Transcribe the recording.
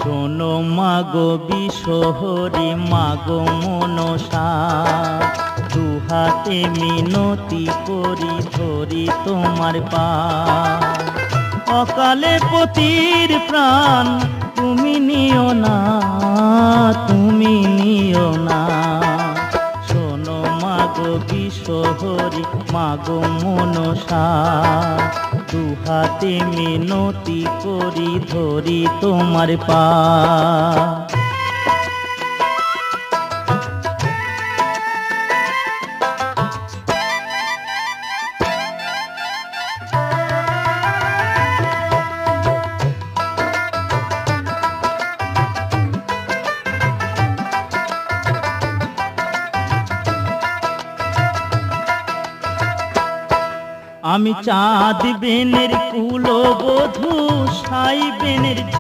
শোনো মাগো বিশহরি মাগো মনসা, দুহাতে মিনতি করি ধরি তোমার পা। অকালে পতির প্রাণ তুমি নিও না, তুমি নিও না। শোনো মাগো বিশহরি মাগো মনসা, দুহাতে মিনতি করি ধরি তোমার পা। আমি চাঁদ বেনের কুলবধূ, সাই বেনের